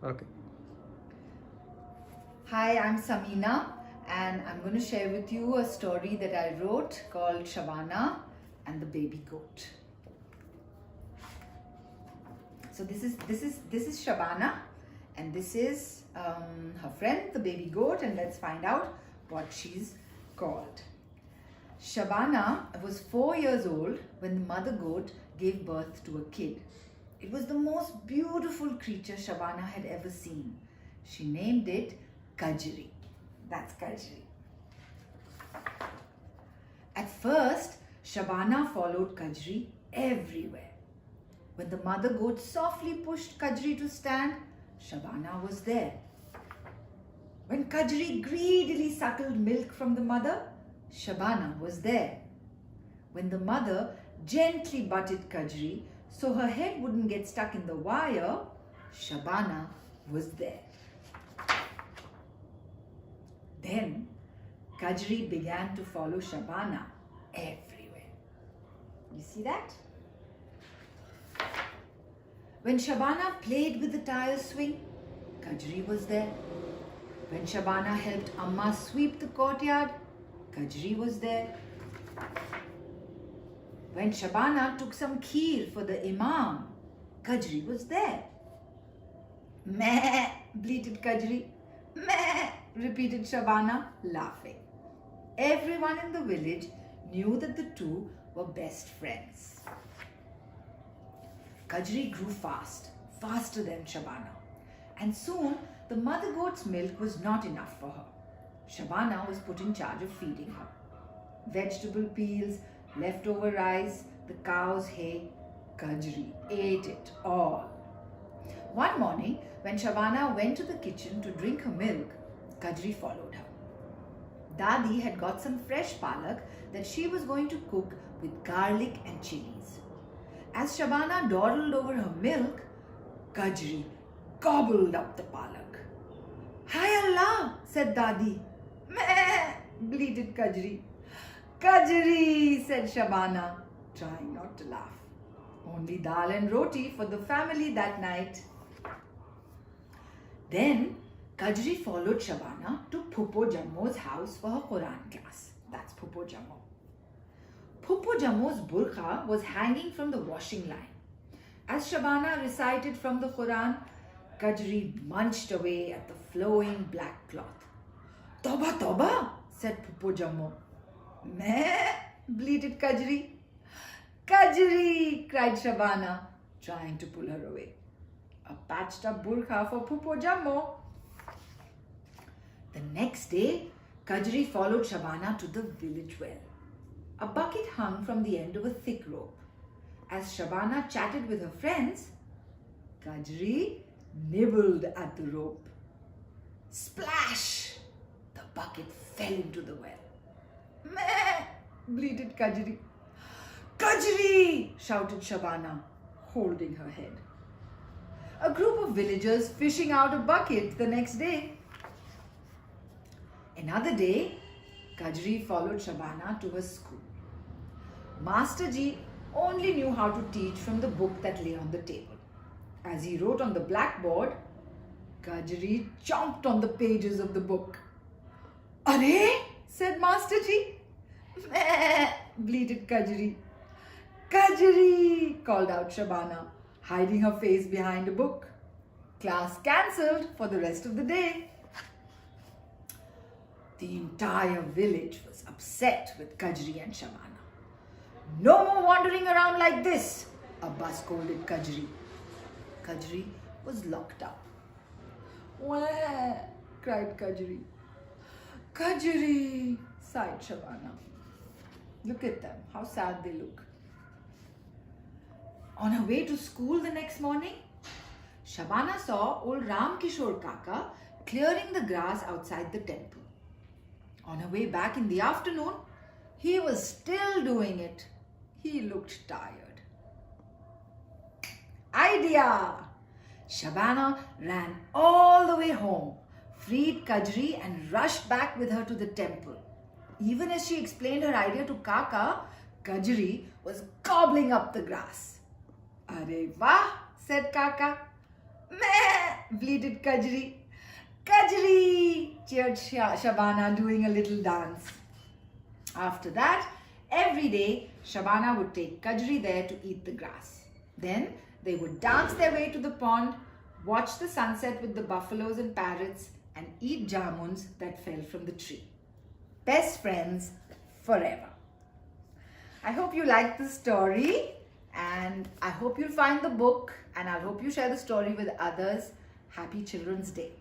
Okay. Hi, I'm Samina, and I'm going to share with you a story that I wrote called Shabana and the Baby Goat. So this is Shabana, and this is her friend, the baby goat, and let's find out what she's called. Shabana was 4 years old when the mother goat gave birth to a kid. It was the most beautiful creature Shabana had ever seen. She named it Kajri. That's Kajri. At first, Shabana followed Kajri everywhere. When the mother goat softly pushed Kajri to stand, Shabana was there. When Kajri greedily suckled milk from the mother, Shabana was there. When the mother gently butted Kajri so her head wouldn't get stuck in the wire, Shabana was there. Then Kajri began to follow Shabana everywhere. You see that? When Shabana played with the tire swing, Kajri was there. When Shabana helped Amma sweep the courtyard, Kajri was there. When Shabana took some kheer for the Imam, Kajri was there. Meh, bleated Kajri. Meh, repeated Shabana, laughing. Everyone in the village knew that the two were best friends. Kajri grew fast, faster than Shabana, and soon the mother goat's milk was not enough for her. Shabana was put in charge of feeding her. Vegetable peels, leftover rice, the cow's hay, Kajri ate it all. One morning, when Shabana went to the kitchen to drink her milk, Kajri followed her. Dadi had got some fresh palak that she was going to cook with garlic and chilies. As Shabana dawdled over her milk, Kajri gobbled up the palak. Hi Allah, said Dadi. Meh, bleated Kajri. Kajri, said Shabana, trying not to laugh. Only dal and roti for the family that night. Then Kajri followed Shabana to Phupho Jammo's house for her Quran class. That's Phupho Jammo. Phupho Jammo's burqa was hanging from the washing line. As Shabana recited from the Quran, Kajri munched away at the flowing black cloth. Toba, toba, said Phupho Jammo. Meh, bleated Kajri. Kajri, cried Shabana, trying to pull her away. A patched up burqa for Phupho Jammo. The next day, Kajri followed Shabana to the village well. A bucket hung from the end of a thick rope. As Shabana chatted with her friends, Kajri nibbled at the rope. Splash! The bucket fell into the well. Meh! Bleated Kajri. Kajri! Shouted Shabana, holding her head. A group of villagers fishing out a bucket the next day. Another day, Kajri followed Shabana to her school. Master Ji only knew how to teach from the book that lay on the table. As he wrote on the blackboard, Kajri chomped on the pages of the book. Arey, said Master Ji. Meh, bleated Kajri. Kajri, called out Shabana, hiding her face behind a book. Class cancelled for the rest of the day. The entire village was upset with Kajri and Shabana. No more wandering around like this, Abba scolded Kajri. Kajri was locked up. Wah, cried Kajri. Kajri, sighed Shabana. Look at them, how sad they look. On her way to school the next morning, Shabana saw old Ram Kishore Kaka clearing the grass outside the temple. On her way back in the afternoon, he was still doing it. He looked tired. Idea! Shabana ran all the way home, freed Kajri and rushed back with her to the temple. Even as she explained her idea to Kaka, Kajri was gobbling up the grass. Arey wah, said Kaka. Meh, bleated Kajri. Kajri! Cheered Shabana, doing a little dance. After that, every day, Shabana would take Kajri there to eat the grass. Then they would dance their way to the pond, watch the sunset with the buffaloes and parrots, and eat jamuns that fell from the tree. Best friends forever. I hope you liked the story, and I hope you'll find the book, and I hope you share the story with others. Happy Children's Day.